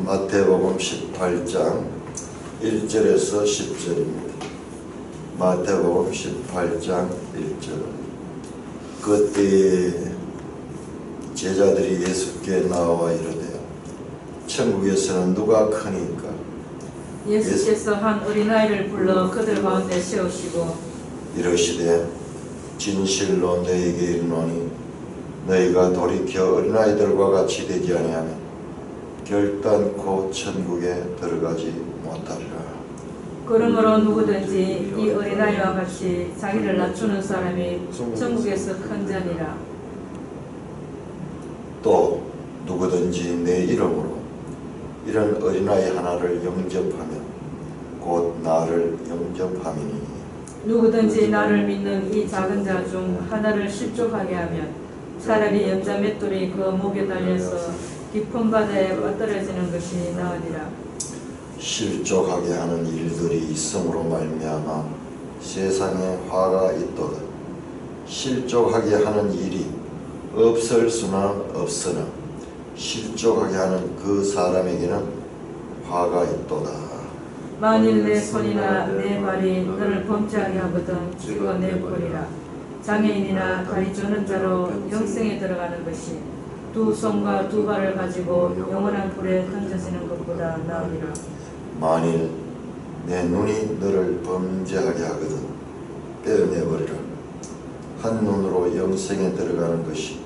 마태복음 18장 1절에서 10절입니다. 마태복음 18장 1절. 그때 제자들이 예수께 나와 이르되 천국에서는 누가 크니까? 예수께서 한 어린아이를 불러 그들 가운데 세우시고 이르시되 진실로 너희에게 이르노니 너희가 돌이켜 어린아이들과 같이 되지 아니하면 결단코 천국에 들어가지 못하리라. 그러므로 누구든지 이 어린아이와 같이 자기를 낮추는 사람이 천국에서 큰 자니라. 또 누구든지 내 이름으로 이런 어린아이 하나를 영접하면 곧 나를 영접함이니 누구든지 나를 믿는 이 작은 자 중 하나를 실족하게 하면 차라리 연자 맷돌이 그 목에 달려서 깊은 바다에 빠뜨려지는 것이 나으리라. 실족하게 하는 일들이 있음으로 말미암아 세상에 화가 있도다. 실족하게 하는 일이 없을 수는 없으나 실족하게 하는 그 사람에게는 화가 있도다. 만일 내 손이나 내 발이 너를 범죄하게 하거든 죽어 내버리라. 장애인이나 다리 저는 자로 영생에 들어가는 것이 두 손과 두 발을 가지고 영원한 불에 던져지는 것보다 나으리라. 만일 내 눈이 너를 범죄하게 하거든 떼어내버리라. 한 눈으로 영생에 들어가는 것이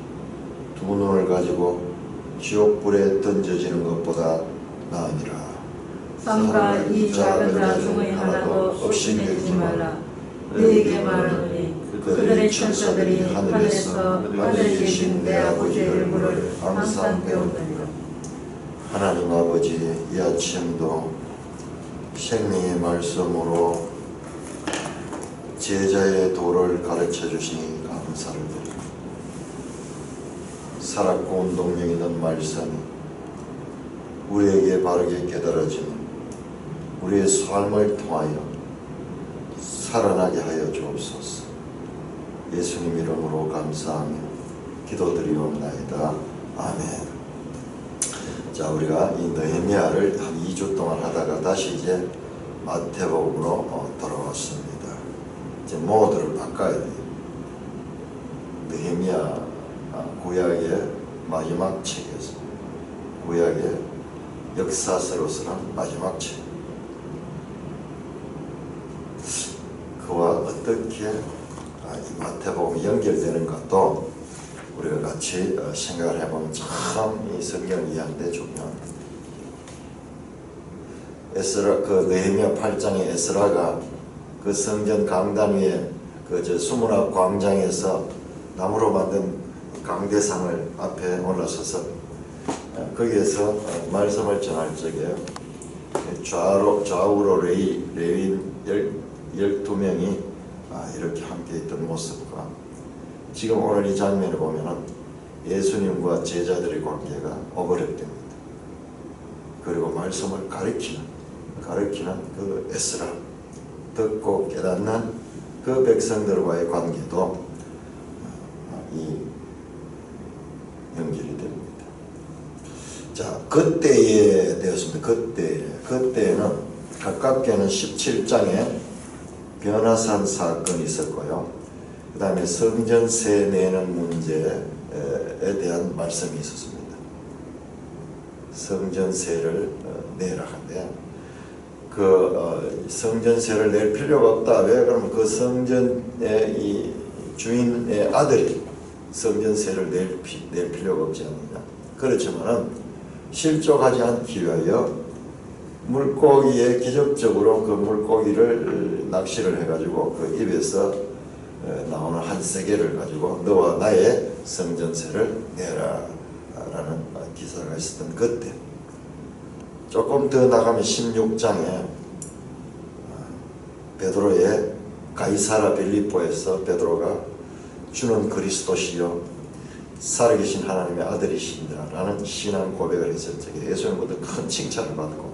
두 눈을 가지고 지옥불에 던져지는 것보다 나으니라. 삼가 이 작은 자 중의 하나도 없이 여기지 말라. 너희에게 말하노니 그들의 천사들이 하늘에서 하늘에 계신 내 아버지의 얼굴을 항상 배우느니라. 하나님 아버지, 이 아침도 생명의 말씀으로 제자의 도를 가르쳐 주시니 감사를 드립니다. 살았고 운동력 있는 말씀이 우리에게 바르게 깨달아지는 우리의 삶을 통하여 살아나게 하여 주옵소서. 예수님 이름으로 감사하며 기도드리옵나이다. 아멘. 자, 우리가 이 느헤미야를 한 2주 동안 하다가 다시 이제 마태복음으로 돌아왔습니다. 이제 모드를 바꿔야 돼요. 느헤미야 구약의 마지막 책이었습니다. 구약의 역사서로서는 마지막 책. 그와 어떻게 이 마태복음이 연결되는가도 우리가 같이 생각을 해보면 참 이 성경 이해하는데 중요합니다. 에스라, 그 느헤미야 8장의 에스라가 그 성전 강단 위에 그 수문앞 광장에서 나무로 만든 강대상을 앞에 올라서서 거기에서 말씀을 전할 적에 좌우로 레위인 12명이 이렇게 함께 있던 모습과 지금 오늘 이 장면을 보면은 예수님과 제자들의 관계가 오버랩됩니다. 그리고 말씀을 가르치는 그 에스라, 듣고 깨닫는 그 백성들과의 관계도 이 연결이 됩니다. 자, 그때에 되었습니다. 그때에는 가깝게는 17장에 변화산 사건이 있었고요. 그 다음에 성전세 내는 문제에 대한 말씀이 있었습니다. 성전세를 내라 한데 그 성전세를 낼 필요가 없다. 왜? 그러면 그 성전의 이 주인의 아들이 성전세를 낼 필요가 없지 않느냐. 그렇지만은 실족하지 않기 위하여 물고기에 기적적으로 그 물고기를 낚시를 해가지고 그 입에서 나오는 한 세계를 가지고 너와 나의 성전세를 내라 라는 기사가 있었던 그때 조금 더 나가면 16장에 베드로의 가이사라 빌립보에서 베드로가 주는 그리스도시요 살아계신 하나님의 아들이신다 라는 신앙 고백을 했을 적에 예수님부터 큰 칭찬을 받고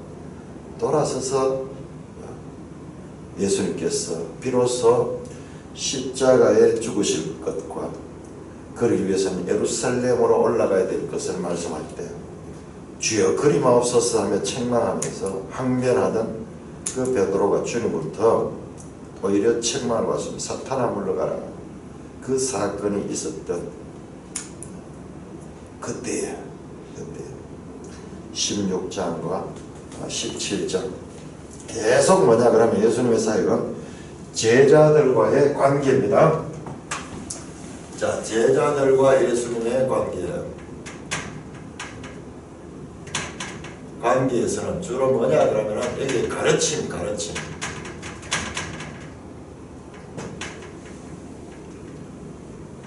돌아서서 예수님께서 비로소 십자가에 죽으실 것과 그러기 위해서는 예루살렘으로 올라가야 될 것을 말씀할 때 주여 그리마옵소서 하며 책망하면서 항변하던 그 베드로가 주님으로부터 오히려 책망을 받습니다. 사탄아 물러가라. 그 사건이 있었던 그때에 16장과 17장 계속 뭐냐 그러면 예수님의 사역은 제자들과의 관계입니다. 자, 제자들과 예수님의 관계에서는 주로 뭐냐 그러면 여기 가르침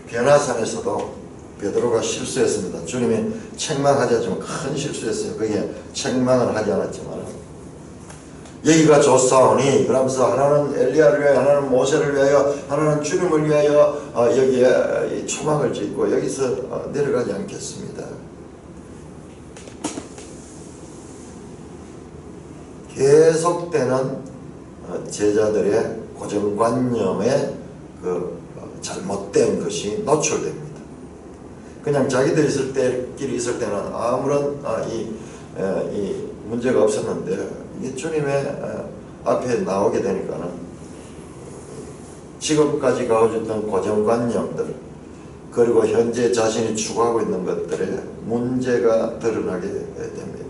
변화산에서도 베드로가 실수했습니다. 주님이 책망하지 않지만 큰 실수했어요. 그게 책망을 하지 않았지만 여기가 좋사오니 그러면서 하나는 엘리야를 위하여 하나는 모세를 위하여 하나는 주님을 위하여 여기에 초막을 짓고 여기서 내려가지 않겠습니다. 계속되는 제자들의 고정관념의 그 잘못된 것이 노출됩니다. 그냥 자기들이 있을 때는 아무런 이 문제가 없었는데 이게 주님의 앞에 나오게 되니까는 지금까지 가져왔던 고정관념들 그리고 현재 자신이 추구하고 있는 것들에 문제가 드러나게 됩니다.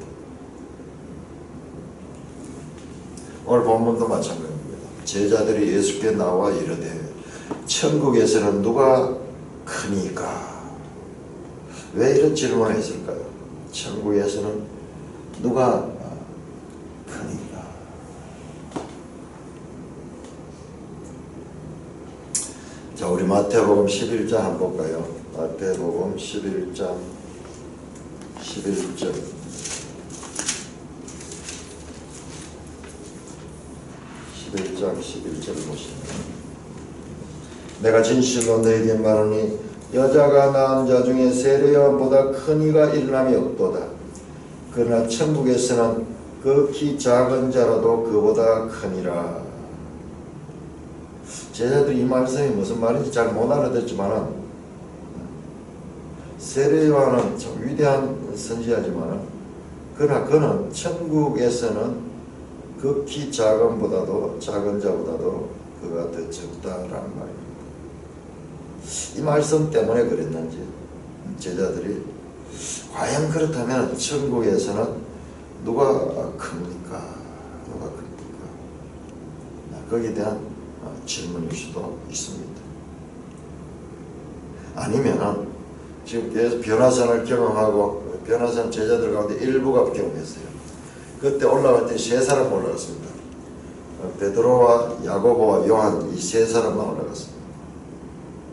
오늘 본문도 마찬가지입니다. 제자들이 예수께 나와 이르되 천국에서는 누가 크니까? 왜 이런 질문을 했을까요? 천국에서는 누가 크니까? 자, 우리 마태복음 11장 한번 볼까요? 마태복음 11장 11절 11장 11절을 보시면 내가 진실로 너희에게 말하니 여자가 낳은 자 중에 세례요한보다 큰 이가 일어남이 없도다. 그러나 천국에서는 극히 작은 자라도 그보다 크니라. 제자들이 이 말씀이 무슨 말인지 잘 못 알아듣지만 세례요한은 참 위대한 선지자지만 그러나 그는 천국에서는 극히 작은 자보다도 그가 더 적다라는 말입니다. 이 말씀 때문에 그랬는지 제자들이 과연 그렇다면 천국에서는 누가 큽니까? 거기에 대한 질문일 수도 있습니다. 아니면은 지금 계속 변화산을 경험하고 변화산 제자들 가운데 일부가 경험했어요. 그때 올라갈 때 세 사람 올라갔습니다. 베드로와 야고보와 요한 이 세 사람만 올라갔습니다.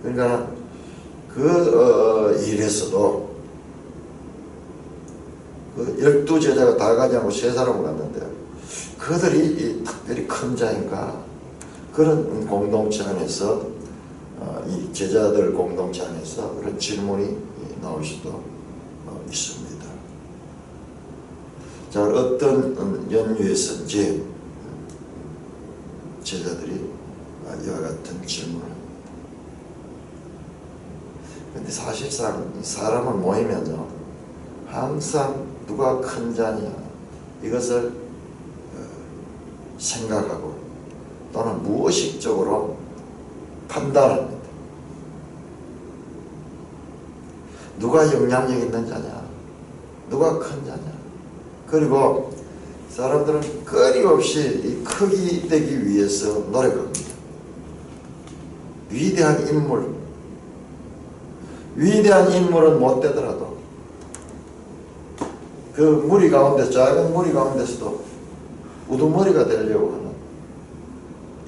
그러니까 그 일에서도 그 12제자가 다 가지 않고 세 사람을 갔는데 그들이 특별히 큰 자인가? 그런 공동체 안에서 이 제자들 공동체 안에서 그런 질문이 나올 수도 있습니다. 자, 어떤 연유에서인지 제자들이 이와 같은 질문을. 근데 사실상 사람은 모이면요 항상 누가 큰 자냐 이것을 생각하고 또는 무의식적으로 판단합니다. 누가 영향력 있는 자냐, 누가 큰 자냐. 그리고 사람들은 끊임없이 이 크기 되기 위해서 노력합니다. 위대한 인물은 못 되더라도 그 무리 가운데 작은 무리 가운데서도 우두머리가 되려고 하는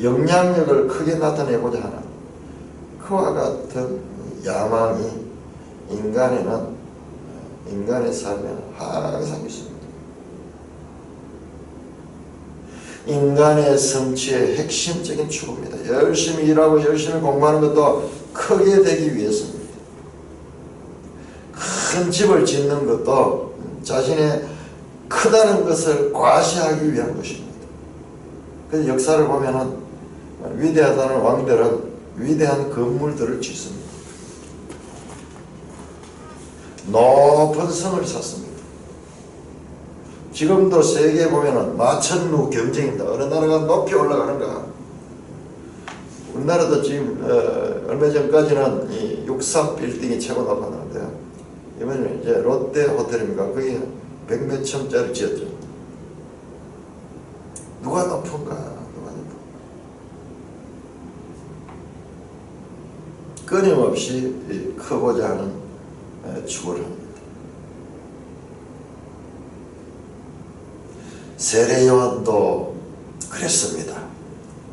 영향력을 크게 나타내고자 하는 그와 같은 야망이 인간의 삶에는 항상 있습니다. 인간의 성취의 핵심적인 추구입니다. 열심히 일하고 열심히 공부하는 것도 크게 되기 위해서입니다. 큰 집을 짓는 것도 자신의 크다는 것을 과시하기 위한 것입니다. 그래서 역사를 보면은 위대하다는 왕들은 위대한 건물들을 짓습니다. 높은 성을 쌓습니다. 지금도 세계에 보면은 마천루 경쟁입니다. 어느 나라가 높이 올라가는가. 우리나라도 지금 얼마 전까지는 이 63빌딩이 최고 높았는데 이번에는 이제 롯데 호텔입니까? 그게 100몇 층짜리 지었죠. 누가 높은가? 누가 높은가? 끊임없이 크고자 하는 추구를 합니다. 세례요한도 그랬습니다.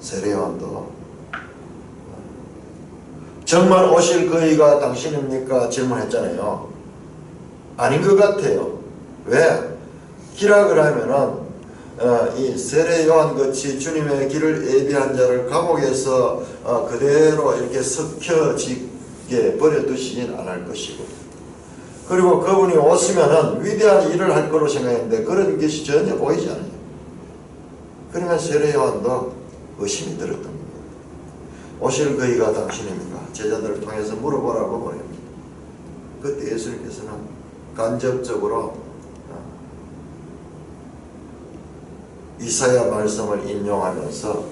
세례요한도 정말 오실 그이가 당신입니까? 질문했잖아요. 아닌 것 같아요. 왜? 기락을 하면은 이 세례요한 같이 주님의 길을 예비한 자를 감옥에서 그대로 이렇게 섞여지게 버려두시진 않을 것이고, 그리고 그분이 오시면은 위대한 일을 할 거로 생각했는데 그런 것이 전혀 보이지 않아요. 그러면 세례요한도 의심이 들었던 겁니다. 오실 그이가 당신입니까? 제자들을 통해서 물어보라고 보냅니다. 그때 예수님께서는 간접적으로 이사야 말씀을 인용하면서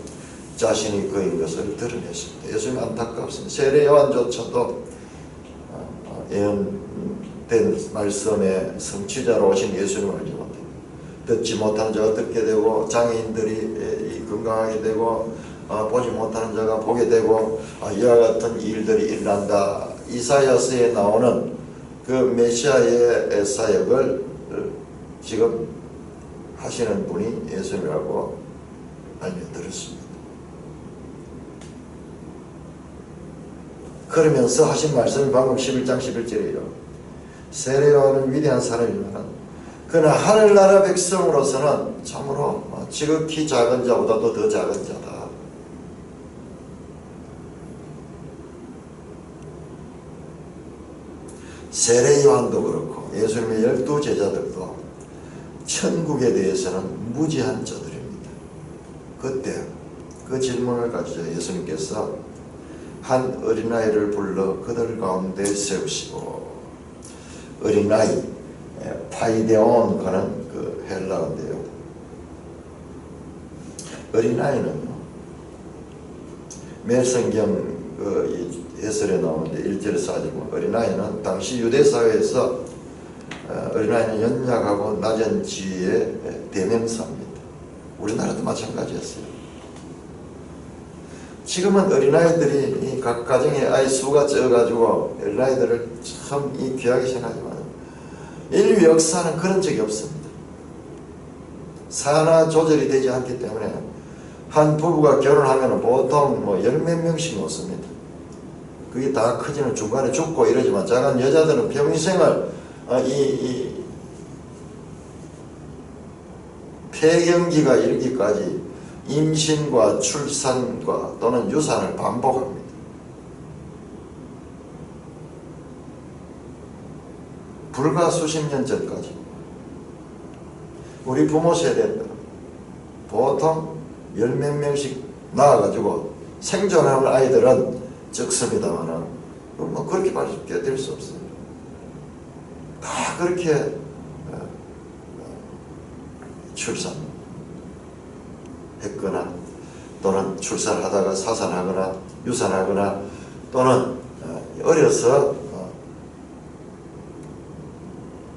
자신이 그인 것을 드러냈습니다. 예수님 안타깝습니다. 세례 요한조차도 예언된 말씀의 성취자로 오신 예수님을 알지 못합니다. 듣지 못하는 자가 듣게 되고, 장애인들이 건강하게 되고, 보지 못하는 자가 보게 되고, 이와 같은 일들이 일어난다. 이사야서에 나오는 그 메시아의 사역을 지금 하시는 분이 예수님이라고 알려드렸습니다. 그러면서 하신 말씀이 방금 11장 11절이에요. 세례요한은 위대한 사람이지만 그러나 하늘나라 백성으로서는 참으로 지극히 작은 자보다도 더 작은 자다. 세례요한도 그렇고 예수님의 12제자들도 천국에 대해서는 무지한 자들입니다. 그때 그 질문을 가지고 예수님께서 한 어린아이를 불러 그들 가운데 세우시고, 어린아이 파이데온 하는 그 헬라어인데요. 어린아이는요, 매성경 그 해설에 나오는데 1절에서 아니고, 어린아이는 당시 유대사회에서 어린아이는 연약하고 낮은 지위의 대명사입니다. 우리나라도 마찬가지였어요. 지금은 어린아이들이 각 가정에 아이 수가 적어가지고 어린아이들을 참 귀하게 생각하지만 인류 역사는 그런 적이 없습니다. 산하 조절이 되지 않기 때문에 한 부부가 결혼하면 보통 뭐 10몇 명씩 놓습니다. 그게 다 커지는 중간에 죽고 이러지만 작은 여자들은 평생을 이 폐경기가 이르기까지 임신과 출산과 또는 유산을 반복합니다. 불과 수십 년 전까지 우리 부모 세대는 보통 10몇 명씩 낳아가지고 생존하는 아이들은 적습니다만은 뭐 그렇게 밖에 될 수 없어요. 다 그렇게 출산했거나 또는 출산하다가 사산하거나 유산하거나 또는 어려서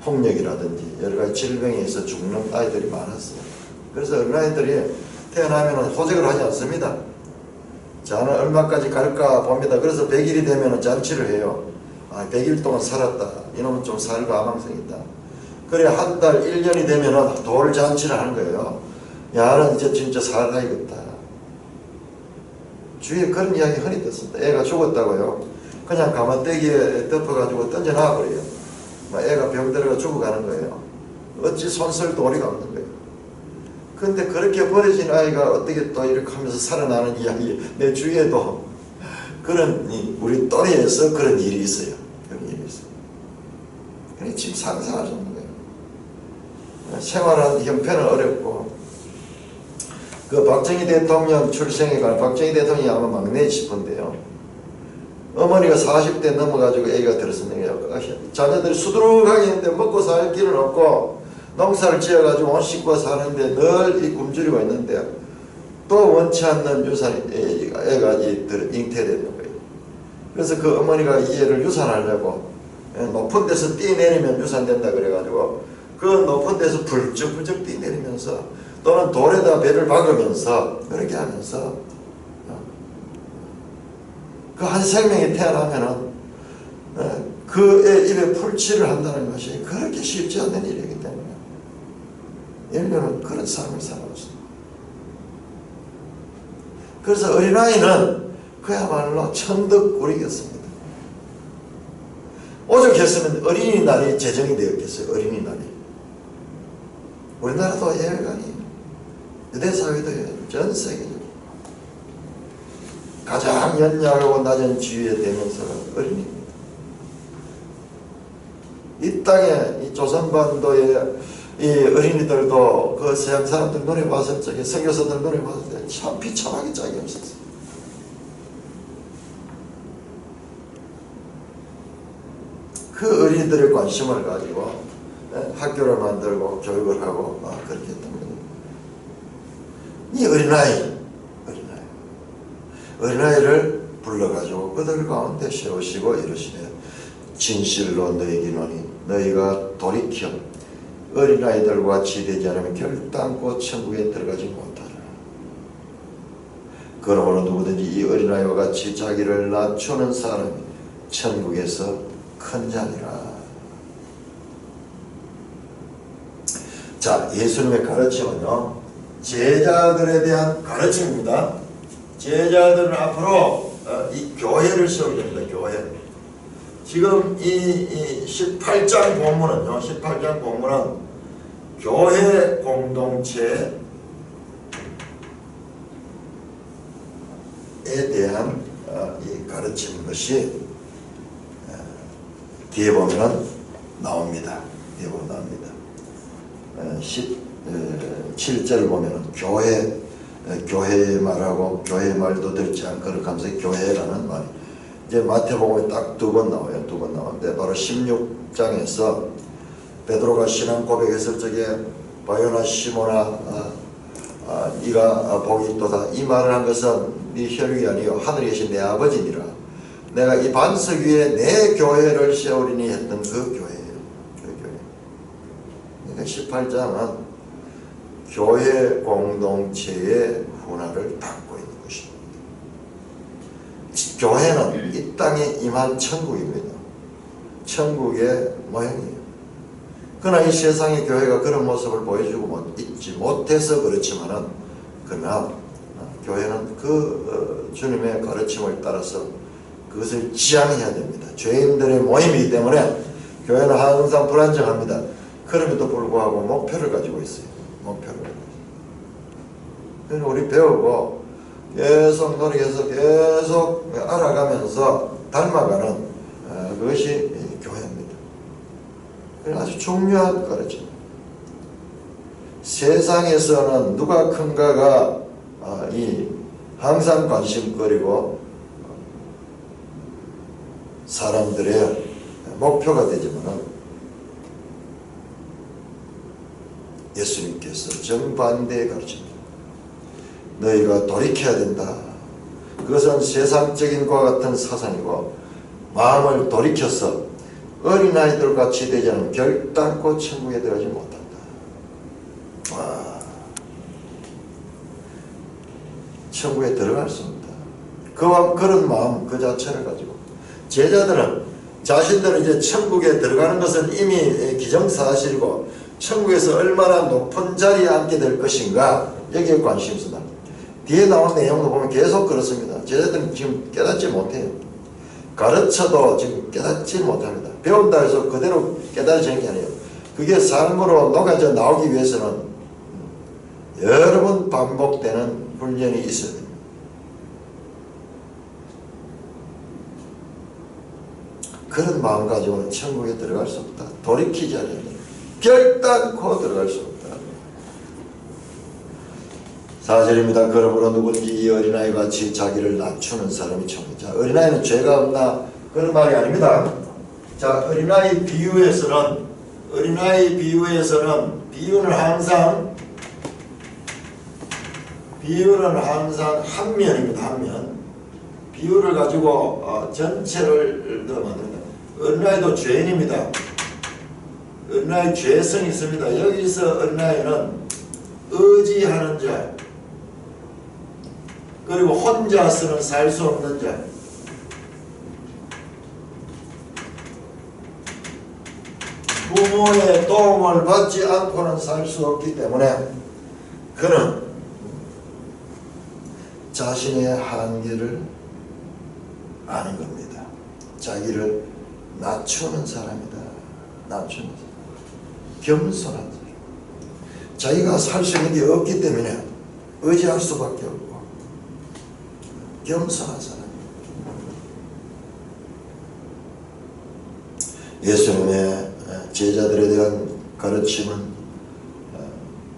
홍역이라든지 여러 가지 질병에 의해서 죽는 아이들이 많았어요. 그래서 어린아이들이 태어나면 호적을 하지 않습니다. 자는 얼마까지 갈까 봅니다. 그래서 100일이 되면 잔치를 해요. 100일 동안 살았다. 이놈은 좀 살 가망성이 있다. 그래 한 달 1년이 되면 돌잔치를 하는 거예요. 야, 는 이제 진짜 살아야겠다. 주위에 그런 이야기 흔히 듣습니다. 애가 죽었다고요. 그냥 가마떼기에 덮어가지고 던져놔버려요. 애가 병들어가 죽어가는 거예요. 어찌 손설 도리가 없는 거예요. 근데 그렇게 버려진 아이가 어떻게 또 이렇게 하면서 살아나는 이야기, 내 주위에도 그런 우리 또래에서 그런 일이 있어요. 그런 일이 있어요. 그러니까 지금 상상할 수 없는 거예요. 생활하는 형편은 어렵고, 그 박정희 대통령 출생에 관한, 박정희 대통령이 아마 막내 싶은데요. 어머니가 40대 넘어가지고 애가 들었었는데요. 자녀들이 수두룩하게 있는데 먹고 살 길은 없고 농사를 지어가지고 온 식구가 사는데 늘 이 굶주리고 있는데 또 원치 않는 애가 잉태되는 거예요. 그래서 그 어머니가 이 애를 유산하려고 높은 데서 뛰내리면 유산된다 그래가지고 그 높은 데서 불쩍불쩍 뛰내리면서 또는 돌에다 배를 박으면서 그렇게 하면서 그 한 생명이 태어나면은 그의 입에 풀칠을 한다는 것이 그렇게 쉽지 않은 일이기 때문에 인류는 그런 삶을 살아왔습니다. 그래서 어린아이는 그야말로 천덕꾸리겠습니다. 오죽했으면 어린이날이 제정이 되었겠어요. 어린이날이. 우리나라도 예외가 아니에요. 유대사회도 전 세계적으로 가장 연약하고 낮은 지위에 대명사가 어린이입니다. 이 땅에 이 조선반도의 이 어린이들도 그 서양 사람들 눈에 봤을 적에 선교사들 눈에 봤을 때 참 비참하게 짝이 없었어요. 그 어린이들의 관심을 가지고 학교를 만들고 교육을 하고 그렇게 했던 겁니다. 이 어린아이를 불러가지고 그들 가운데 세우시고 이러시네. 진실로 너희에게 이르노니 너희가 돌이켜 어린아이들과 같이 되지 않으면 결단코 천국에 들어가지 못하라. 그러므로 누구든지 이 어린아이와 같이 자기를 낮추는 사람이 천국에서 큰 자니라. 자, 예수님의 가르침은요, 제자들에 대한 가르침입니다. 제자들은 앞으로 이 교회를 세우게 됩니다. 교회. 지금 이 18장 본문은요, 18장 본문은 교회 공동체에 대한 이 가르치는 것이 뒤에 보면은 나옵니다. 뒤에 보면 나옵니다. 17절을 보면은 교회 말하고 교회 말도 듣지 않고 하면서 교회라는 말이 이제 마태복음에 딱 두 번 나와요. 두 번 나오는데 바로 16장에서 베드로가 신앙 고백했을 적에 바요나 시모나 네가 복이 있도다. 이 말을 한 것은 네 혈육이 아니요 하늘에 계신 내 아버지니라. 내가 이 반석 위에 내 교회를 세우리니 했던 그 교회예요. 그 교회. 그러니까 18장은 교회 공동체의 훈화를 담고 있는 것입니다. 교회는 이 땅에 임한 천국입니다. 천국의 모양이에요. 그러나 이 세상의 교회가 그런 모습을 보여주고 있지 못해서 그렇지만은, 그러나 교회는 그 주님의 가르침을 따라서 그것을 지향해야 됩니다. 죄인들의 모임이기 때문에 교회는 항상 불안정합니다. 그럼에도 불구하고 목표를 가지고 있어요. 목표를. 그래서 우리 배우고 계속 노력해서 계속 알아가면서 닮아가는 그것이 교회입니다. 아주 중요한 가르침. 세상에서는 누가 큰가가 항상 관심거리고 사람들의 목표가 되지만은 예수님께서 정반대의 가르침입니다. 너희가 돌이켜야 된다. 그것은 세상적인 것과 같은 사상이고 마음을 돌이켜서 어린아이들 같이 되지 않으면 결단코 천국에 들어가지 못한다. 천국에 들어갈 수 없다. 그런 마음 그 자체를 가지고 제자들은 자신들은 이제 천국에 들어가는 것은 이미 기정사실이고 천국에서 얼마나 높은 자리에 앉게 될 것인가 여기에 관심이 있습니다. 뒤에 나오는 내용도 보면 계속 그렇습니다. 제자들은 지금 깨닫지 못해요. 가르쳐도 지금 깨닫지 못합니다. 배운다 해서 그대로 깨달아지는 게 아니에요. 그게 삶으로 녹아져 나오기 위해서는 여러 번 반복되는 훈련이 있어야 됩니다. 그런 마음 가지고는 천국에 들어갈 수 없다. 돌이키지 않으면 결단코 들어갈 수 없다. 4절입니다. 그러므로 누구든지 이 어린아이 같이 자기를 낮추는 사람이 천국이다. 어린아이는 죄가 없나 그런 말이 아닙니다. 자, 어린아이 비유에서는 비유는 항상 한 면입니다. 한 면. 비유를 가지고 전체를 만듭니다. 어린아이도 죄인입니다. 어린아이 죄성이 있습니다. 여기서 어린아이는 의지하는 자, 그리고 혼자서는 살 수 없는 자, 부모의 도움을 받지 않고는 살 수 없기 때문에 그는 자신의 한계를 아는 겁니다. 자기를 낮추는 사람이다. 낮추는 사람. 겸손한 사람. 자기가 살 수 있는 게 없기 때문에 의지할 수밖에 없고 겸손한 사람입니다. 예수님의 제자들에 대한 가르침은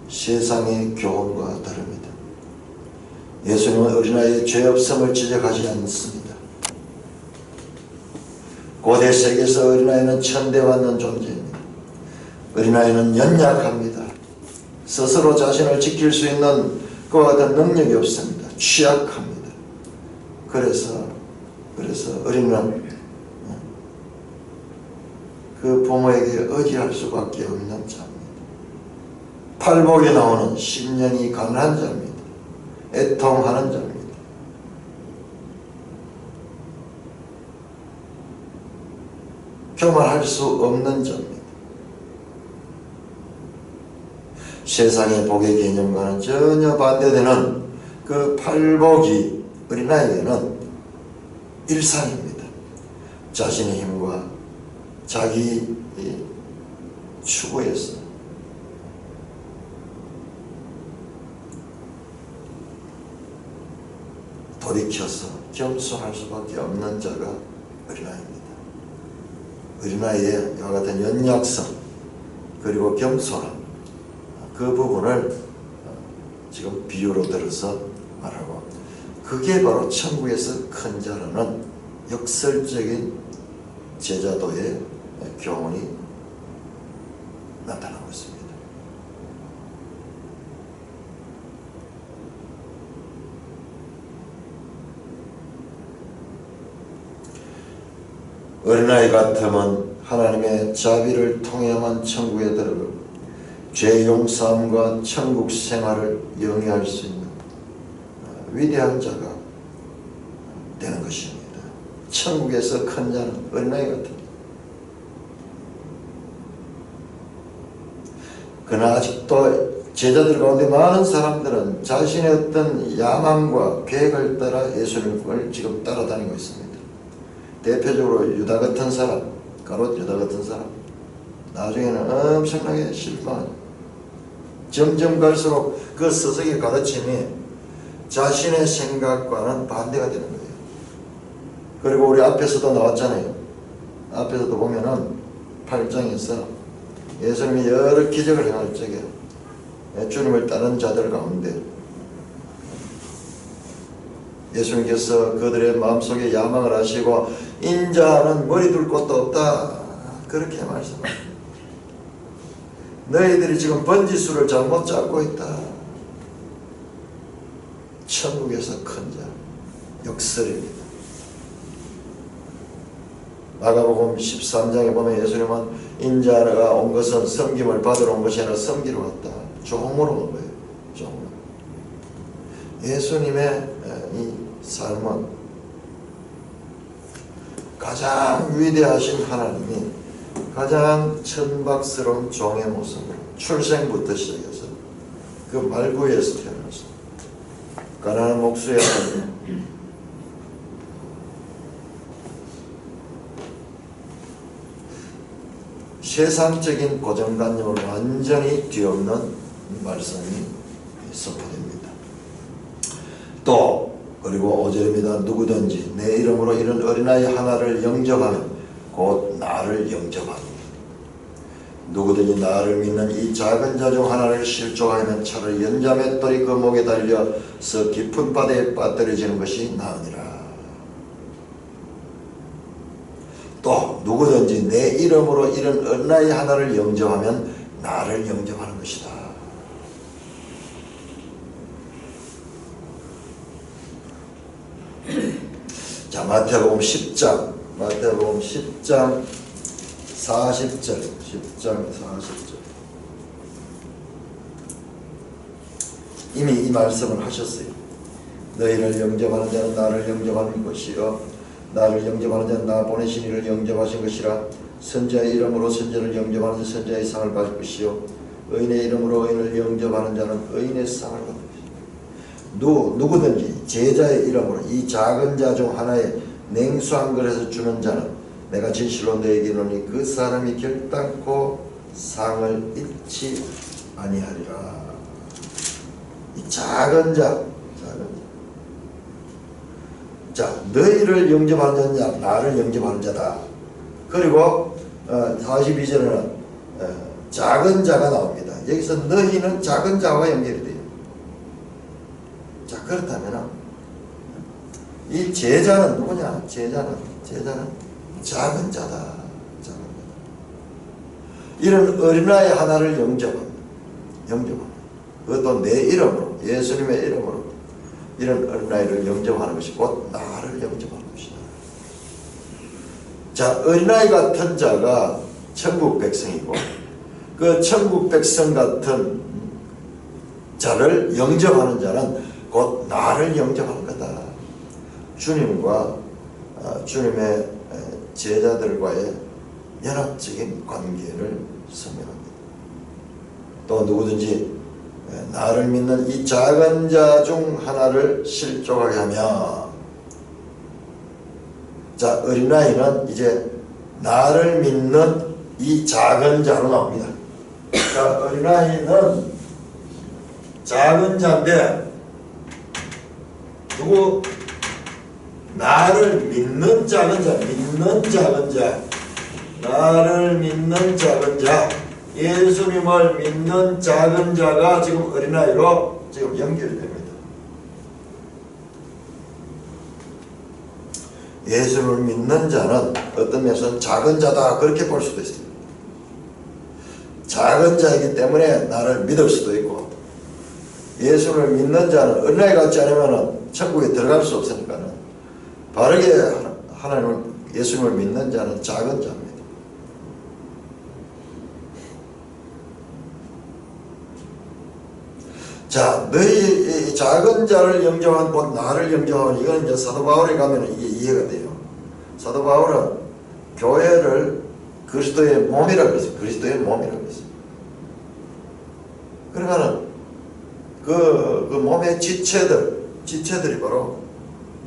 세상의 교훈과 다릅니다. 예수님은 어린아이의 죄 없음을 지적하지 않습니다. 고대 세계에서 어린아이는 천대받는 존재입니다. 어린아이는 연약합니다. 스스로 자신을 지킬 수 있는 그와 같은 능력이 없습니다. 취약합니다. 그래서 어린이는 그 부모에게 의지할 수밖에 없는 자입니다. 팔복에 나오는 심령이 강한 자입니다. 애통하는 자입니다. 교만할 수 없는 자입니다. 세상의 복의 개념과는 전혀 반대되는 그 팔복이 어린아이에게는 일상입니다. 자신의 힘과 자기 추구에서 돌이켜서 겸손할 수밖에 없는 자가 어린아이입니다. 어린아이의 이와 같은 연약성 그리고 겸손함, 그 부분을 지금 비유로 들어서 말하고, 그게 바로 천국에서 큰 자라는 역설적인 제자도의 교훈이 나타나고 있습니다. 어린아이 같으면 하나님의 자비를 통해야만 천국에 들어가고 죄 용서함과 천국 생활을 영위할 수 있는 위대한 자가 되는 것입니다. 천국에서 큰 자는 어린아이 같습니다. 그러나 아직도 제자들 가운데 많은 사람들은 자신의 어떤 야망과 계획을 따라 예수님을 지금 따라다니고 있습니다. 대표적으로 유다 같은 사람, 가롯 유다 같은 사람, 나중에는 엄청나게 실망하죠. 점점 갈수록 그 스승의 가르침이 자신의 생각과는 반대가 되는 거예요. 그리고 우리 앞에서도 나왔잖아요. 앞에서도 보면은 8장에서 예수님이 여러 기적을 행할 적에 주님을 따르는 자들 가운데 예수님께서 그들의 마음속에 야망을 하시고 인자는 머리 둘 곳도 없다, 그렇게 말씀합니다. 너희들이 지금 번지수를 잘못 잡고 있다. 천국에서 큰 자, 역설입니다. 마가복음 13장에 보면 예수님은 인자가 온 것은 섬김을 받으러 온 것이 아니라 섬기러 왔다. 종으로 온 거예요. 종으로. 예수님의 이 삶은 가장 위대하신 하나님이 가장 천박스러운 종의 모습으로 출생부터 시작해서 그 말구에서 태어났습니다. 가난한 목수의 아들, 세상적인 고정관념을 완전히 뒤엎는 말씀이 선포됩니다. 또 그리고 5절입니다. 누구든지 내 이름으로 이런 어린아이 하나를 영접하면 곧 나를 영접하니 누구든지 나를 믿는 이 작은 자 중 하나를 실족하면 차라리 연자맷돌이 그 목에 달려서 깊은 바다에 빠뜨려지는 것이 나으니라. 또 누구든지 내 이름으로 이런 어린아이 하나를 영접하면 나를 영접하는 것이다. 자, 마태복음 10장 40절 10장 40절 이미 이 말씀을 하셨어요. 너희를 영접하는 자는 나를 영접하는 것이요 나를 영접하는 자는 나 보내신 이를 영접하신 것이라. 선자의 이름으로 선자를 영접하는 자 선자의 상을 받을 것이요 의인의 이름으로 의인을 영접하는 자는 의인의 상을 받을 것이다. 누구든지 제자의 이름으로 이 작은 자 중 하나에 냉수 한 그릇을 주는 자는 내가 진실로 너에게 이르노니 그 사람이 결단코 상을 잃지 아니하리라. 이 작은 자, 자, 너희를 영접하는 자냐 나를 영접하는 자다. 그리고 42절에는 작은 자가 나옵니다. 여기서 너희는 작은 자와 연결이 돼요. 자, 그렇다면 이 제자는 누구냐? 제자는 작은 자다. 이런 어린아이 하나를 영접합니다. 그것도 내 이름으로, 예수님의 이름으로 이런 어린아이를 영접하는 것이 곧 나를 영접하는 것이다. 자, 어린아이 같은 자가 천국 백성이고 그 천국 백성 같은 자를 영접하는 자는 곧 나를 영접하는 거다. 주님과 주님의 제자들과의 연합적인 관계를 설명합니다. 또 누구든지 나를 믿는 이 작은 자 중 하나를 실족하게 하며, 자, 어린아이는 이제 나를 믿는 이 작은 자로 나옵니다. 자, 어린아이는 작은 자인데 누구? 나를 믿는 작은 자, 나를 믿는 작은 자, 예수님을 믿는 작은 자가 지금 어린아이로 지금 연결이 됩니다. 예수를 믿는 자는 어떤 면에서는 작은 자다 그렇게 볼 수도 있습니다. 작은 자이기 때문에 나를 믿을 수도 있고, 예수를 믿는 자는 어린아이 같지 않으면 천국에 들어갈 수 없으니까는 바르게 하나님을 예수님을 믿는 자는 작은 자입니다. 자, 너희 작은 자를 영접한 곧 나를 영접하는, 이건 이제 사도 바울에 가면 이게 이해가 돼요. 사도 바울은 교회를 그리스도의 몸이라고 했어요. 그리스도의 몸이라고 했어요. 그러니까는 그 몸의 지체들이 바로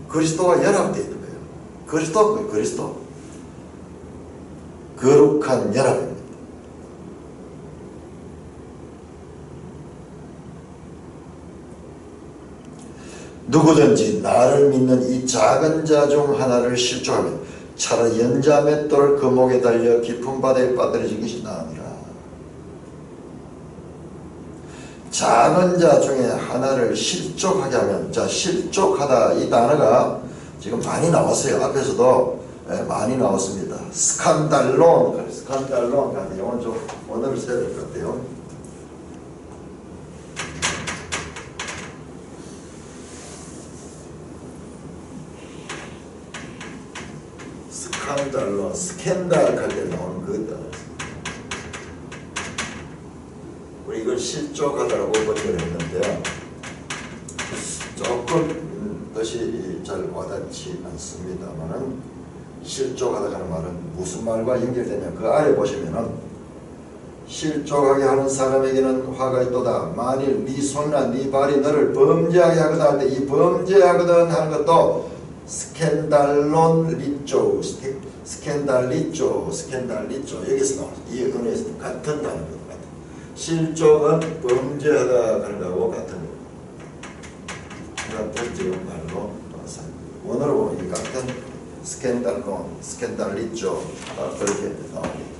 그리스도와 연합되어 있는 거예요. 그리스도. 거룩한 연합입니다. 누구든지 나를 믿는 이 작은 자 중 하나를 실족하면 차라리 연자 맷돌을 그 목에 달려 깊은 바다에 빠뜨려진 것이 나으니라. 작은 자 중에 하나를 실족하게 하면, 자, 실족하다 이 단어가 지금 많이 나왔어요. 앞에서도 많이 나왔습니다. 스칸달론 같은 영어는 좀 언어를 써야 될 것 같아요. 스칸달론, 스캔들 할 때 나오는 그 단어. 우리 이걸 실족하다라고 번역을 했는데요. 조금 뜻이 잘 와닿지 않습니다만은, 실족하다는 말은 무슨 말과 연결되냐? 그 아래 보시면은 실족하게 하는 사람에게는 화가 있도다. 만일 네 손이나 네 발이 너를 범죄하게 하거든 할 때 이 범죄하거든 하는 것도 스캔달론 리쪼, 스캔달리쪼 여기서 나와요. 이 은혜에서 같은 단어입니다. 실족은 범죄하다 하는 거하고 같은 지금 말로 원어로 보면 같은 스캔달리쪼 그렇게 나옵니다.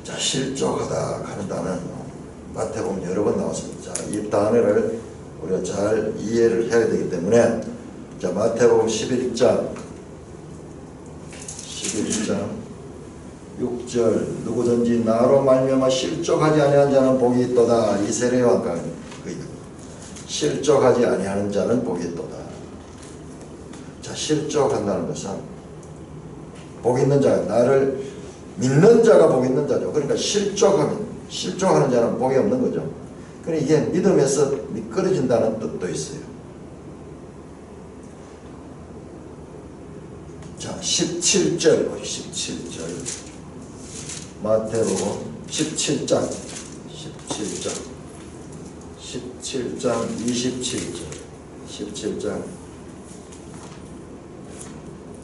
자, 실족하다 하는 단어는 마태복음 여러 번 나왔습니다. 자, 이 단어를 우리가 잘 이해를 해야 되기 때문에, 자, 마태복음 11장 6절 누구든지 나로 말미암아 실족하지 아니한 자는 복이 있도다. 이 세례요한 그 실족하지 아니하는 자는 복이 있도다. 자, 실족한다는 것은 복 있는 자, 나를 믿는 자가 복 있는 자죠. 그러니까 실족하는 자는 복이 없는 거죠. 그러니까 이게 믿음에서 미끄러진다는 뜻도 있어요. 자, 17절 마태복음 17장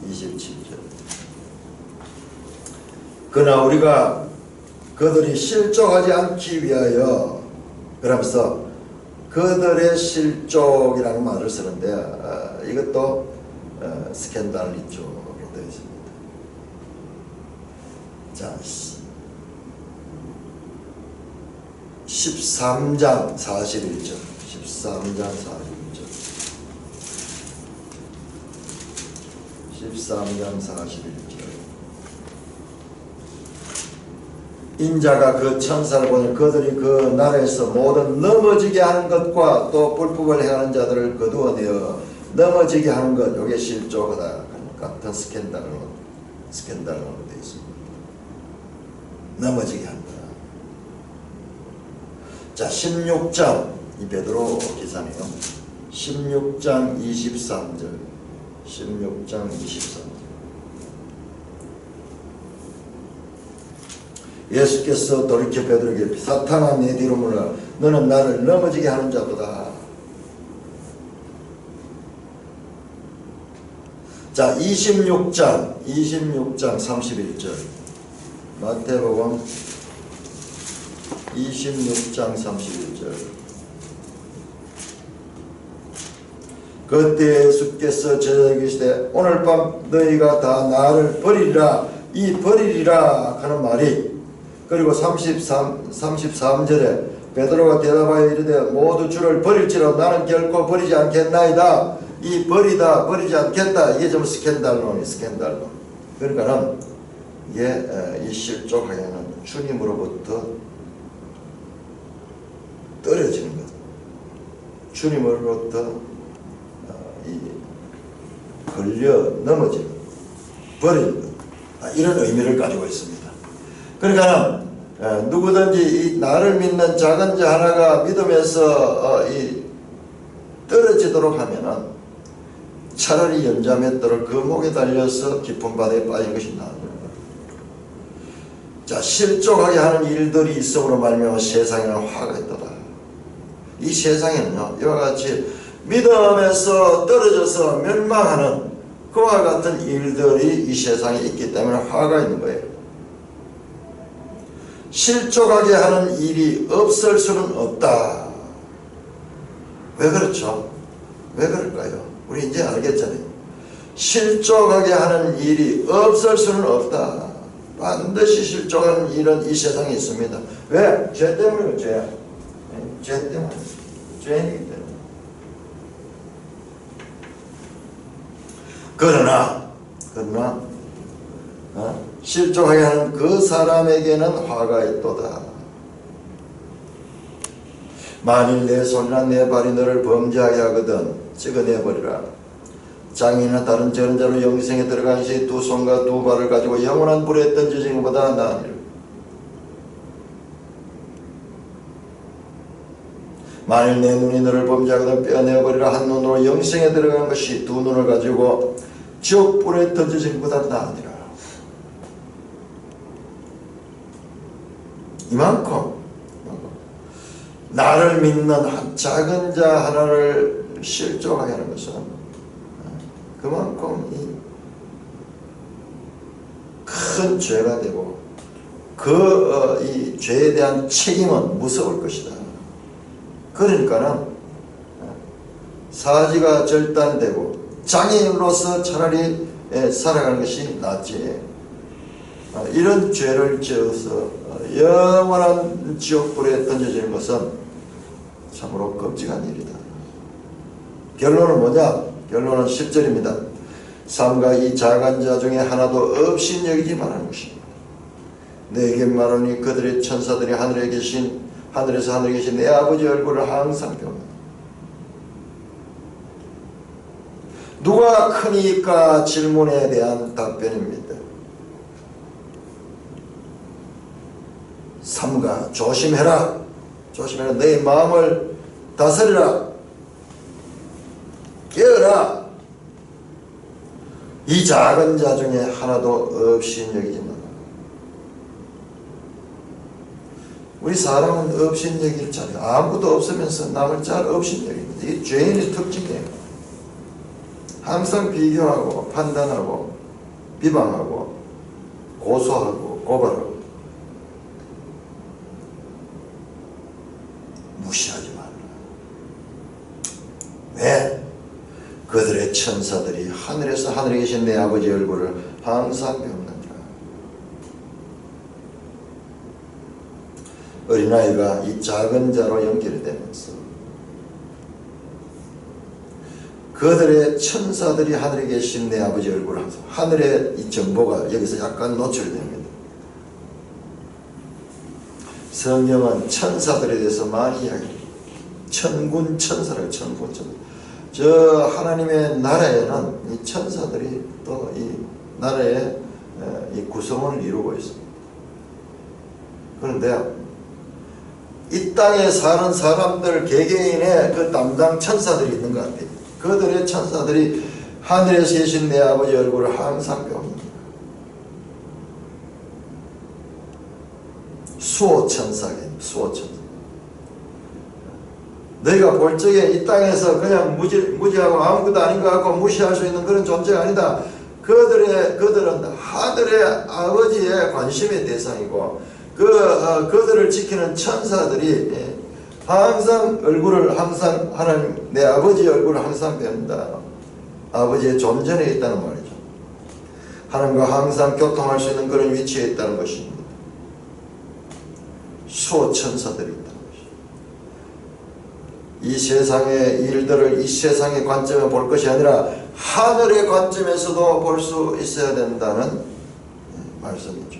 27절 그러나 우리가 그들이 실족하지 않기 위하여, 그러면서 그들의 실족이라는 말을 쓰는데 이것도 스캔달리조로 되어 있습니다. 자, 13장 41절 13장 41절 인자가 그 천사를 보니 그들이 그 나라에서 모든 넘어지게 하는 것과 또 불법을 행하는 자들을 거두어내어 넘어지게 하는 것, 이게 실족하다 같은 스캔들로 되어 있습니다. 넘어지게 하는 것. 자, 16장 이 베드로 기사네요. 16장 23절 예수께서 돌이켜 베드로에게 사탄아 내 뒤로 물러라. 너는 나를 넘어지게 하는 자보다. 자, 26장 31절 마태복음 26장 31절 그때 예수께서 제자에게 이르시되 오늘 밤 너희가 다 나를 버리리라. 이 버리리라 하는 말이, 그리고 33절에 베드로가 대답하여 이르되 모두 주를 버릴지라도 나는 결코 버리지 않겠나이다. 이 버리지 않겠다. 이게 좀 스캔들론. 그러니까는 이게 이 실족하게는 주님으로부터 떨어지는 것, 주님으로부터 이 걸려 넘어지는 것, 버리는 것, 이런 의미를 가지고 있습니다. 그러니까 누구든지 이 나를 믿는 작은 자 하나가 믿음에서 이 떨어지도록 하면은 차라리 연자맷돌을 그 목에 달려서 깊은 바다에 빠진 것이 나은 거예요. 자, 실족하게 하는 일들이 있음으로 말미암아 세상에는 화가 있도다. 이 세상에는요, 이와 같이 믿음에서 떨어져서 멸망하는 그와 같은 일들이 이 세상에 있기 때문에 화가 있는 거예요. 실족하게 하는 일이 없을 수는 없다. 왜 그렇죠? 왜 그럴까요? 우리 이제 알겠잖아요. 실족하게 하는 일이 없을 수는 없다. 반드시 실족하는 일은 이 세상에 있습니다. 왜? 죄 때문에 죄야. 죄 때문에. 죄이기 때문에. 그러나 실족하게 하는 그 사람에게는 화가 있도다. 만일 내 손이나 내 발이 너를 범죄하게 하거든 찍어내버리라. 장인이나 다른 저런 자로 영생에 들어간 시 두 손과 두 발을 가지고 영원한 불에 던져지는 것보다 나으니라. 만일 내 눈이 너를 범죄하거든 빼어내버리라. 한 눈으로 영생에 들어간 것이 두 눈을 가지고 지옥 불에 던져지는 것보다 나으니라. 이만큼 나를 믿는 한 작은 자 하나를 실족하게 하는 것은 그만큼 큰 죄가 되고 이 죄에 대한 책임은 무서울 것이다. 그러니까는 사지가 절단되고 장애인으로서 차라리 살아가는 것이 낫지. 이런 죄를 지어서 영원한 지옥불에 던져지는 것은 참으로 끔찍한 일이다. 결론은 뭐냐? 결론은 10절입니다. 삼가 이 작은 자 중에 하나도 없이 여기지 말라는 것입니다. 내게 말하니 그들의 천사들이 하늘에서 하늘에 계신 내 아버지 얼굴을 항상 배웁니다. 누가 크니까 질문에 대한 답변입니다. 삼가 조심해라. 조심해라. 내 마음을 다스리라. 깨어라. 이 작은 자 중에 하나도 없이 여기지 마라. 우리 사람은 없이 여길 자리, 아무도 없으면서 남을 잘 없이 여깁니다. 이게 죄인의 특징이에요. 항상 비교하고 판단하고 비방하고 고소하고 고발하고. 무시하지 말라. 왜? 그들의 천사들이 하늘에서 하늘에 계신 내 아버지 얼굴을 항상 배우느니라. 어린아이가 이 작은 자로 연결이 되면서 그들의 천사들이 하늘에 계신 내 아버지 얼굴을 항상, 하늘의 이 정보가 여기서 약간 노출됩니다. 성경은 천사들에 대해서 많이 이야기합니다. 천군 천사라고, 천군 천사. 저 하나님의 나라에는 이 천사들이 또 이 나라의 이 구성원을 이루고 있습니다. 그런데 이 땅에 사는 사람들 개개인의 그 담당 천사들이 있는 것 같아요. 그들의 천사들이 하늘에서 계신 내 아버지 얼굴을 항상 배웁니다. 수호천사겠네, 수호천사. 너희가 볼 적에 이 땅에서 그냥 무지하고 아무것도 아닌 것 같고 무시할 수 있는 그런 존재가 아니다. 그들은 하늘의 아버지의 관심의 대상이고 그들을 지키는 천사들이 항상 얼굴을 항상 하나님 내 아버지의 얼굴을 항상 뵌다. 아버지의 존전에 있다는 말이죠. 하나님과 항상 교통할 수 있는 그런 위치에 있다는 것입니다. 수호천사들이 있다는 것입니다. 이 세상의 일들을 이 세상의 관점에 볼 것이 아니라 하늘의 관점에서도 볼 수 있어야 된다는 말씀이죠.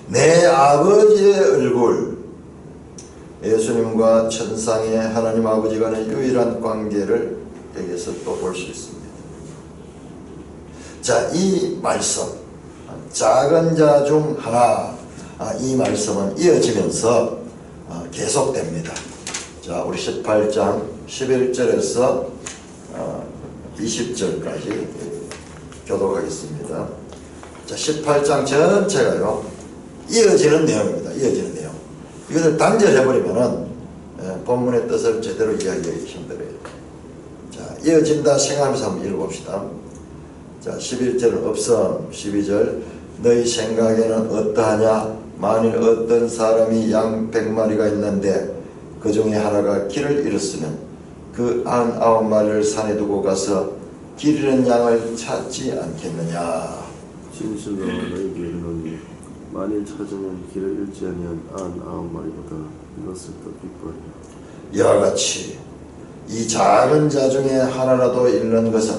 내 아버지의 얼굴, 예수님과 천상의 하나님 아버지와의 유일한 관계를 여기서 또 볼 수 있습니다. 자, 이 말씀, 작은 자 중 하나, 이 말씀은 이어지면서 계속됩니다. 자, 우리 18장 11절에서 20절까지 교독하겠습니다. 자, 18장 전체가요 이어지는 내용입니다. 이어지는 내용. 이것을 단절해버리면은 본문의 뜻을 제대로 이야기하기 힘들어요. 자, 이어진다 생각하면서 한번 읽어봅시다. 자, 11절은 없음, 12절 너희 생각에는 어떠하냐? 만일 어떤 사람이 양 100마리가 있는데 그 중에 하나가 길을 잃었으면 그 99마리를 산에 두고 가서 길 잃은 양을 찾지 않겠느냐? 진실로 너희에게 이르노니 만일 찾으면 길을 잃지 아니한 99마리보다 이것을 더 기뻐하리라. 이와 같이 이 작은 자 중에 하나라도 잃는 것은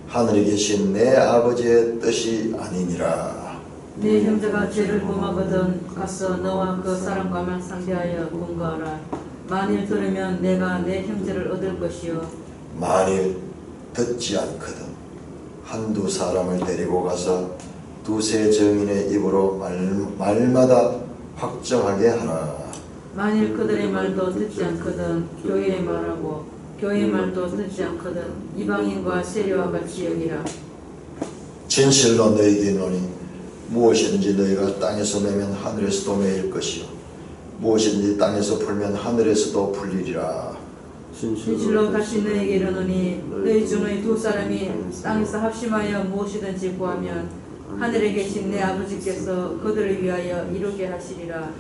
하늘에 계신 내 아버지의 뜻이 아니니라. 네 형제가 죄를 범하거든 가서 너와 그 사람과만 상대하여 공거하라. 만일 들으면 내가 내 형제를 얻을 것이요 만일 듣지 않거든 한두 사람을 데리고 가서 두세 증인의 입으로 말마다 확정하게 하라. 만일 그들의 말도 듣지 않거든 교회의 말하고 교회의 말도 듣지 않거든 이방인과 세리와 같이 여기라. 진실로 너희에게 이르노니 무엇이든지 너희가 땅에서 매면 하늘에서도 매일 것이요 무엇이든지 땅에서 풀면 하늘에서도 풀리리라. 진실로 다시 너희에게 이르노니 너희 중의 두 사람이 땅에서 합심하여 무엇이든지 구하면 하늘에 계신 내 아버지께서 그들을 위하여 이루게 하시리라.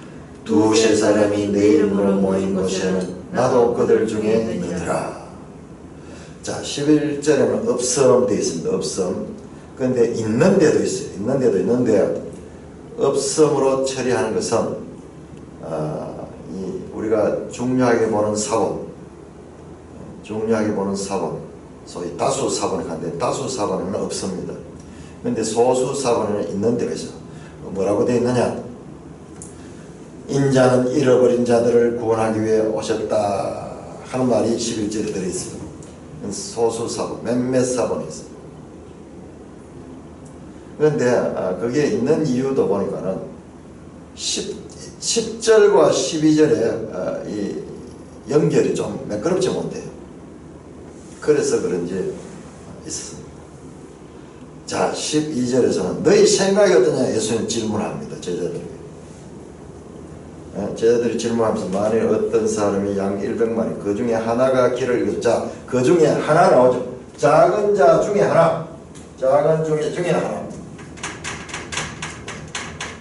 두세 사람이 내 이름으로 모인 곳에는 나도 그들 중에 있느니라. 자, 11절에는 없음 되어 있습니다. 없음. 그런데 있는 데도 있어요. 있는 데도 있는데 없음으로 처리하는 것은 우리가 중요하게 보는 사본, 중요하게 보는 사본, 소위 다수 사본을 하는데 다수 사본에는 없습니다. 그런데 소수사본에는 있는 데가 있어. 뭐라고 되어 있느냐? 인자는 잃어버린 자들을 구원하기 위해 오셨다 하는 말이 11절에 들어있어요. 소수사본, 몇몇 사본이 있어요. 그런데 그게 있는 이유도 보니까는 10절과 12절에 이 연결이 좀 매끄럽지 못해요. 그래서 그런지 있었습니다. 자, 12절에서는 너희 생각이 어떠냐? 예수님 질문합니다. 제자들에게. 제자들이 질문하면서 만일 어떤 사람이 양 100마리 그 중에 하나가 길을 잃어서, 자, 그 중에 하나 나오죠. 작은 자 중에 하나, 작은 중에 하나,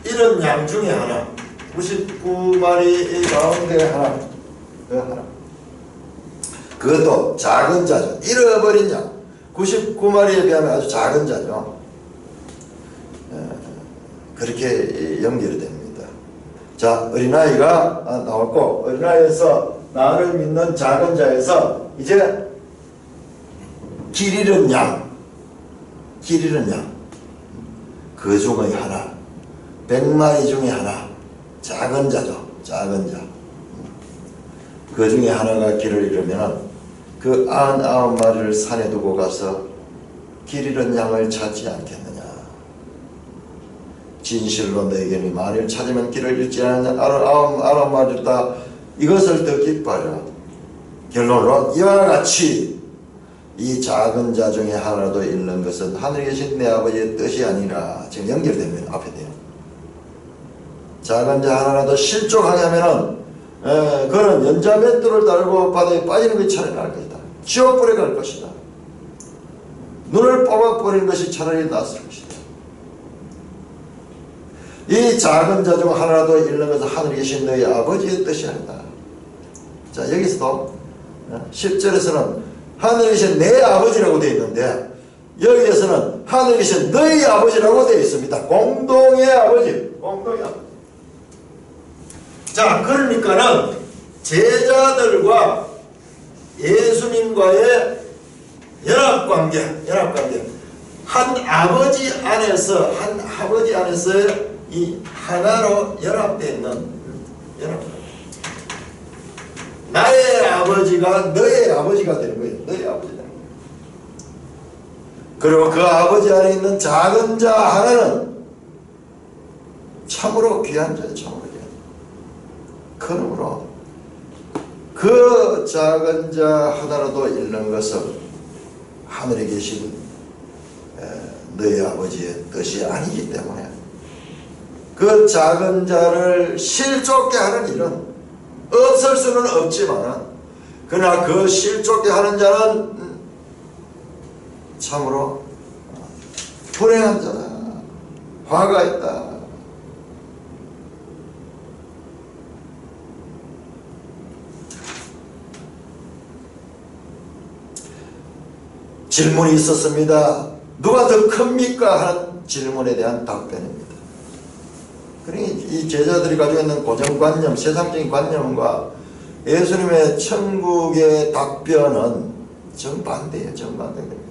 이런 양 중에 하나, 99마리 가운데 하나, 그 하나, 그것도 작은 자죠. 잃어버린 양, 99마리에 비하면 아주 작은 자죠. 그렇게 연결이 됩니다. 자, 어린아이가 나왔고, 어린아이에서 나를 믿는 작은 자에서 이제 길 잃은 양, 그 중의 하나, 100마리 중에 하나, 작은 자죠. 작은 자. 그 중에 하나가 길을 잃으면 그 99마리를 산에 두고 가서 길 잃은 양을 찾지 않겠느냐. 진실로 너에게는 만일 찾으면 길을 잃지 않느냐. 99마리를 다 이것을 더 기뻐하라. 결론으로 이와 같이 이 작은 자 중에 하나라도 잃는 것은 하늘에 계신 내 아버지의 뜻이 아니라. 지금 연결되면 앞에 돼요. 작은 자 하나라도 실족하게 하면은 그는 연자맷돌을 달고 바다에 빠지는 것이 차라리 나을 것이다. 지옥불에 갈 것이다. 눈을 뽑아버리는 것이 차라리 낫을 것이다. 이 작은 자 중 하나라도 잃는 것은 하늘에 계신 너희 아버지의 뜻이 아니다. 자, 여기서도 10절에서는 하늘에 계신 내 아버지라고 되어 있는데 여기에서는 하늘에 계신 너희 아버지라고 되어 있습니다. 공동의 아버지, 공동의 아버지. 자, 그러니까는 제자들과 예수님과의 연합관계, 한 아버지 안에서 이 하나로 연합되어 있는 연합관계. 나의 아버지가 너의 아버지가 되는 거예요. 너의 아버지가 되는 거예요. 그리고 그 아버지 안에 있는 작은 자 하나는 참으로 귀한 자예요. 참으로 귀한 자. 그러므로 그 작은 자 하나라도 잃는 것은 하늘에 계신 너희 아버지의 뜻이 아니기 때문에 그 작은 자를 실족게 하는 일은 없을 수는 없지만, 그러나 그 실족게 하는 자는 참으로 불행한 자다. 화가 있다. 질문이 있었습니다. 누가 더 큽니까? 하는 질문에 대한 답변입니다. 그러니 이 제자들이 가지고 있는 고정관념, 세상적인 관념과 예수님의 천국의 답변은 정반대예요. 정반대입니다.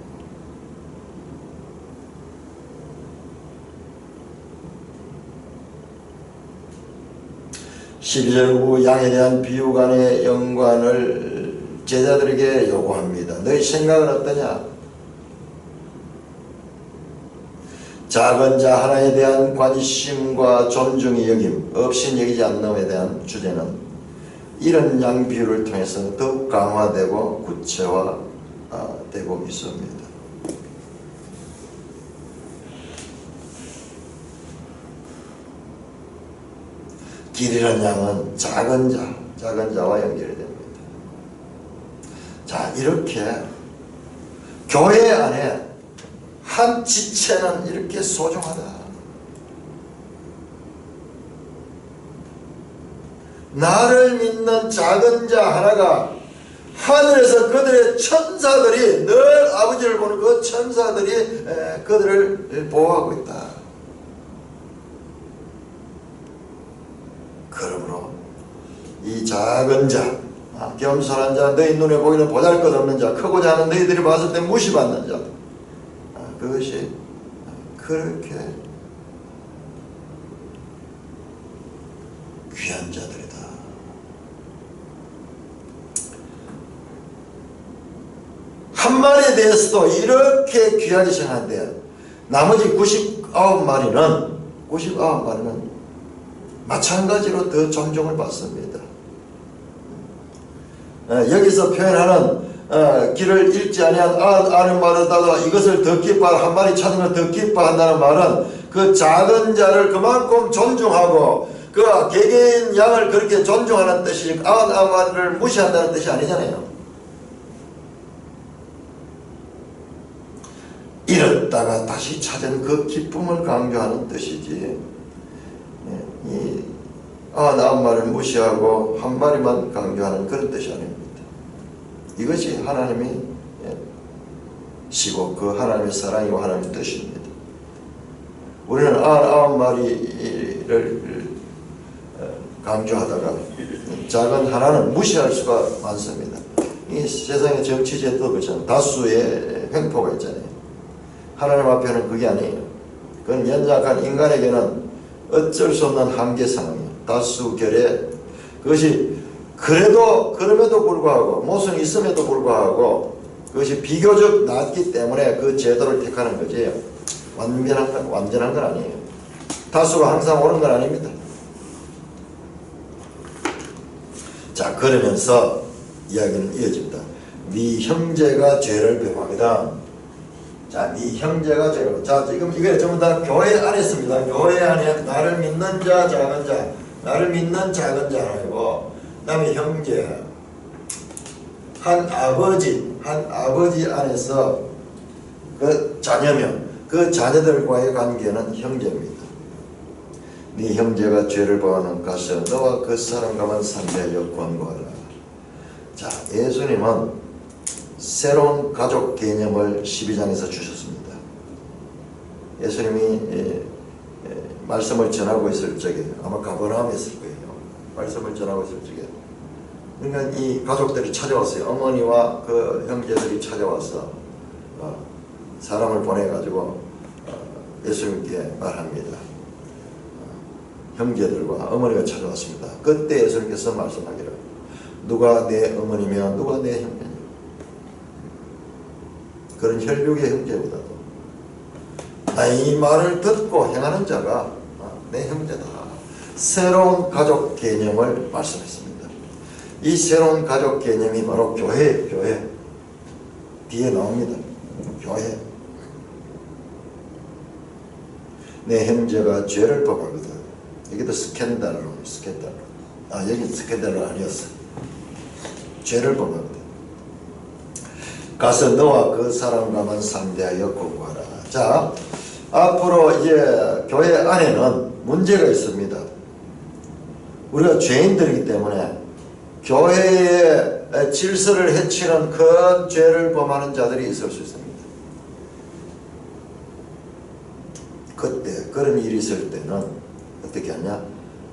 12절 후 양에 대한 비유 간의 연관을 제자들에게 요구합니다. 너희 생각은 어떠냐? 작은 자 하나에 대한 관심과 존중의 여김, 없인 여기지 않는에 대한 주제는 이런 양 비유를 통해서 더욱 강화되고 구체화되고 있습니다. 길 잃은 양은 작은 자와 연결이 됩니다. 자, 이렇게 교회 안에 한 지체는 이렇게 소중하다. 나를 믿는 작은 자 하나가 하늘에서 그들의 천사들이 늘 아버지를 보는 그 천사들이 그들을 보호하고 있다. 그러므로 이 작은 자, 겸손한 자, 너희 눈에 보이는 보잘것없는 자, 크고자 하는 너희들이 봤을 때 무시받는 자, 그것이 그렇게 귀한 자들이다. 한 마리에 대해서도 이렇게 귀하게 생각하는데 나머지 99마리는 마찬가지로 더 존중을 받습니다. 여기서 표현하는 길을 잃지 아니한 아는 말에다가 이것을 더 기뻐 한 마리 찾은 걸 더 기뻐한다는 말은 그 작은 자를 그만큼 존중하고 그 개개인 양을 그렇게 존중하는 뜻이지 아흔 마리를 무시한다는 뜻이 아니잖아요. 잃었다가 다시 찾은 그 기쁨을 강조하는 뜻이지 이 99마리를 무시하고 한 마리만 강조하는 그런 뜻이 아닙니다. 이것이 하나님이 시고 그 하나님의 사랑이고 하나님의 뜻입니다. 우리는 99마리를 강조하다가 작은 하나는 무시할 수가 많습니다. 이 세상의 정치제도 그렇잖아요. 다수의 횡포가 있잖아요. 하나님 앞에는 그게 아니에요. 그건 연약한 인간에게는 어쩔 수 없는 한계 상황이에요. 다수결에 그것이 그럼에도 불구하고 모순이 있음에도 불구하고 그것이 비교적 낮기 때문에 그 제도를 택하는 거지 완전한 건 아니에요. 다수가 항상 옳은 건 아닙니다. 자, 그러면서 이야기는 이어집니다. 네 형제가 죄를 범하거든. 자, 네 형제가 죄를. 자, 지금 이게 전부 다 교회 안에 있습니다. 교회 안에 나를 믿는 자, 작은 자, 나를 믿는 작은 자라고. 그다음에 형제, 한 아버지 안에서 그 자녀면 그 자녀들과의 관계는 형제입니다. 네 형제가 죄를 범하는 가서 너와 그 사람과만 상대하여 권고하라. 자, 예수님은 새로운 가족 개념을 12장에서 주셨습니다. 예수님이 말씀을 전하고 있을 적에 아마 가버나움에 있을 거예요. 말씀을 전하고 있을 적에 그러니까 이 가족들이 찾아왔어요. 어머니와 그 형제들이 찾아와서 사람을 보내가지고 예수님께 말합니다. 형제들과 어머니가 찾아왔습니다. 그때 예수님께서 말씀하기를 누가 내 어머니며 누가 내 형제냐. 그런 혈육의 형제보다도 이 말을 듣고 행하는 자가 내 형제다. 새로운 가족 개념을 말씀했습니다. 이 새로운 가족 개념이 바로 교회예요. 교회. 뒤에 나옵니다. 교회. 내 형제가 죄를 범하거든. 여기도 스캔들로. 여기 스캔들로 아니었어. 죄를 범하거든. 가서 너와 그 사람과만 상대하여 권고하라. 자, 앞으로 이제 교회 안에는 문제가 있습니다. 우리가 죄인들이기 때문에 교회의 질서를 해치는 큰 죄를 범하는 자들이 있을 수 있습니다. 그때 그런 일이 있을 때는 어떻게 하냐?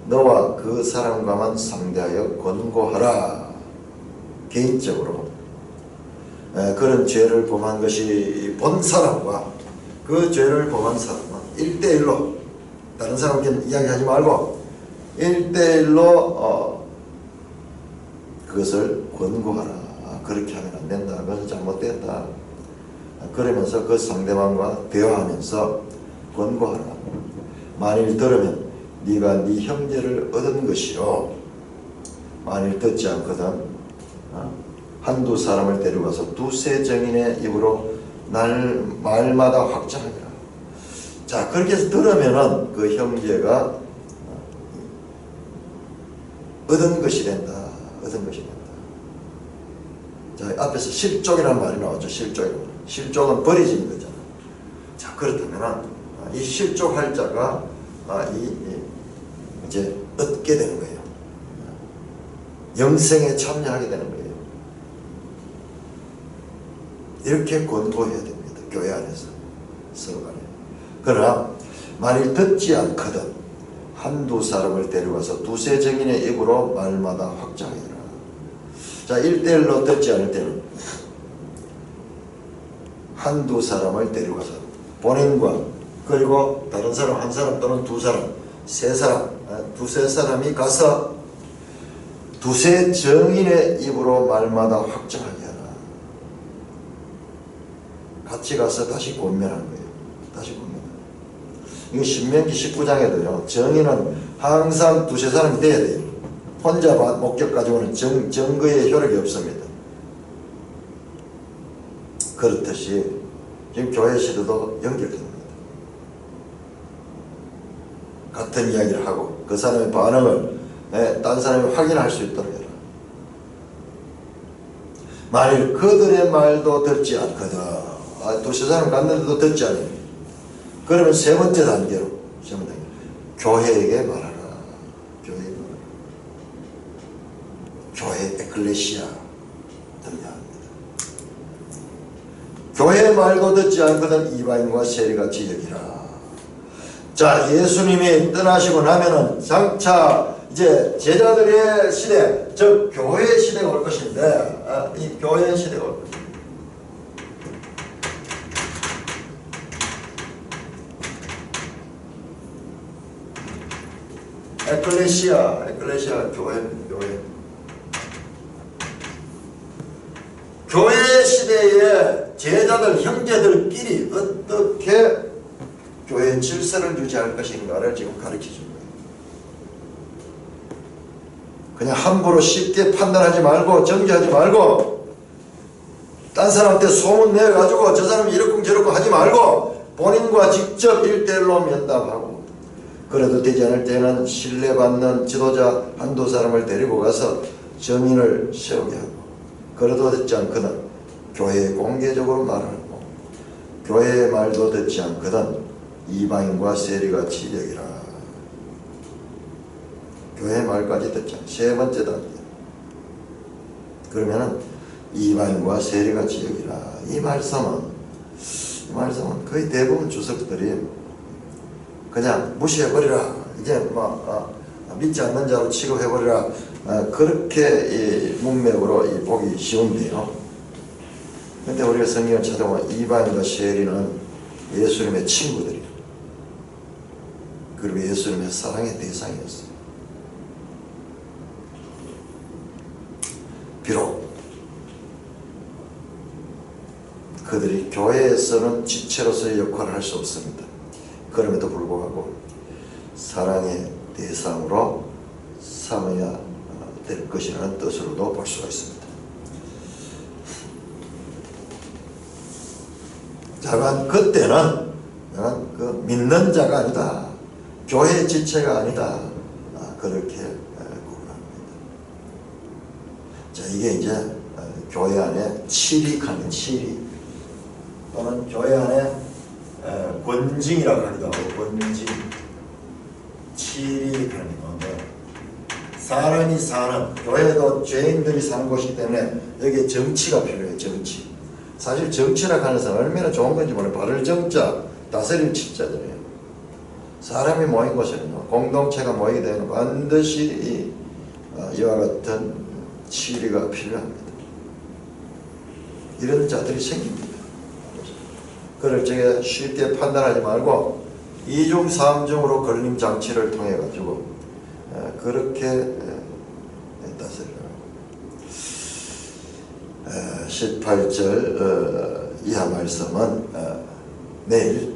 너와 그 사람과만 상대하여 권고하라. 개인적으로 그런 죄를 범한 것이 본 사람과 그 죄를 범한 사람은 1대1로 다른 사람에게 이야기하지 말고 1대1로 그것을 권고하라. 그렇게 하면 안 된다. 그것은 잘못됐다. 그러면서 그 상대방과 대화하면서 권고하라. 만일 들으면 네가 네 형제를 얻은 것이요. 만일 듣지 않거든 한두 사람을 데려가서 두세 정인의 입으로 말마다 확장하라. 자, 그렇게 해서 들으면은 그 형제가 얻은 것이 된다. 얻은 것이 된다. 자, 앞에서 실족이라는 말이 나왔죠. 실족은 버려지는 거잖아. 자, 그렇다면은 이 실족할 자가 이제 얻게 되는 거예요. 영생에 참여하게 되는 거예요. 이렇게 권고해야 됩니다. 교회 안에서 서로 간에. 그러나 만일 듣지 않거든 한두 사람을 데려가서 두세 정인의 입으로 말마다 확장해라. 자, 1대1로 듣지 않을 때는 한두 사람을 데려가서 본인과 그리고 다른 사람 한 사람 또는 두 사람, 세 사람, 두세 사람이 가서 두세 정인의 입으로 말마다 확정하게 하라. 같이 가서 다시 권면하는 거예요. 다시 권면. 이거 신명기 19장에도요. 정인은 항상 두세 사람이 돼야 돼요. 혼자 목적 가지고는 정거의 효력이 없습니다. 그렇듯이 지금 교회 시대도 연결됩니다. 같은 이야기를 하고 그 사람의 반응을 딴 사람이 확인할 수 있도록 해라. 만일 그들의 말도 듣지 않거든, 두세 사람 갔는데도 듣지 않으면, 그러면 세 번째 단계로 교회에게 말하라. 교회에게 말하라. 교회 에클레시아 등장합니다. 교회의 말도 듣지 않거든 이방인과 세리같이 여기라. 자, 예수님이 떠나시고 나면은 장차 이제 제자들의 시대, 즉 교회의 시대가 올 것인데, 이 교회의 시대가 올 것입니다. 에클레시아 교회. 교회 시대에 제자들, 형제들끼리 어떻게 교회의 질서를 유지할 것인가를 지금 가르쳐 준 거예요. 그냥 함부로 쉽게 판단하지 말고, 정죄하지 말고, 딴 사람한테 소문 내가지고 저 사람이 이렇고 저렇고 하지 말고, 본인과 직접 1대1로 면담하고, 그래도 되지 않을 때는 신뢰받는 지도자 한두 사람을 데리고 가서 정인을 세우게 하고, 그래도 듣지 않거든 교회에 공개적으로 말하고, 교회의 말도 듣지 않거든 이방인과 세리같이 여기라. 교회의 말까지 듣지 않고 세 번째 단계. 그러면은 이방인과 세리같이 여기라. 이 말씀은 거의 대부분 주석들이 그냥 무시해버리라. 이제 믿지 않는 자로 취급해버리라. 그렇게 이 문맥으로 보기 쉬운데요. 근데 우리가 성경을 찾아보면 이방인과 세리는 예수님의 친구들이에요. 그리고 예수님의 사랑의 대상이었어요. 비록 그들이 교회에서는 지체로서의 역할을 할 수 없습니다. 그럼에도 불구하고 사랑의 대상으로 삼아야 될 것이라는 뜻으로도 볼 수가 있습니다. 다만 그때는 그 믿는 자가 아니다, 교회의 지체가 아니다, 그렇게 구분합니다. 자, 이게 이제 교회 안에 치리하는 치리, 또는 교회 안에 권징이라고 하기도 하고, 권징, 치리하는 건데, 사람이 사는, 교회도 죄인들이 사는 곳이기 때문에 여기에 정치가 필요해요. 정치. 사실 정치라고 하는 것은 얼마나 좋은 건지 몰라요. 바를 정자, 다스릴 치자잖아요. 사람이 모인 곳에는요, 공동체가 모이게 되면 반드시 이와 같은 치리가 필요합니다. 이런 자들이 생깁니다. 그를 제가 쉽게 판단하지 말고 2중 3중으로 걸림 장치를 통해 가지고 그렇게 다스리라. 18절 이하 말씀은 내일